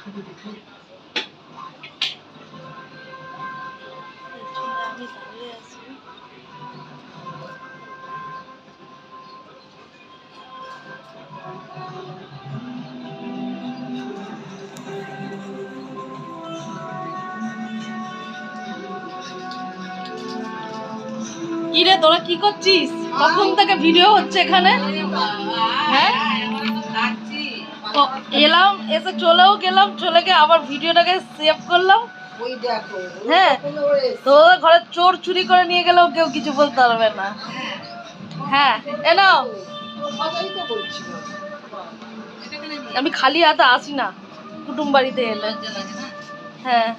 কিরে তোরা কি করছিস? কখন থেকে ভিডিও হচ্ছে এখানে? হ্যাঁ এলাম, এসে চলেও গেলাম, চলে গিয়ে আবার ভিডিওটাকে সেভ করলাম। হ্যাঁ তোদের ঘরে চোর চুরি করে নিয়ে গেলেও কেউ কিছু বলতে পারবে না। হ্যাঁ এ নাও, আমি খালি হাতে আসি না কুটুম বাড়িতে এলে। হ্যাঁ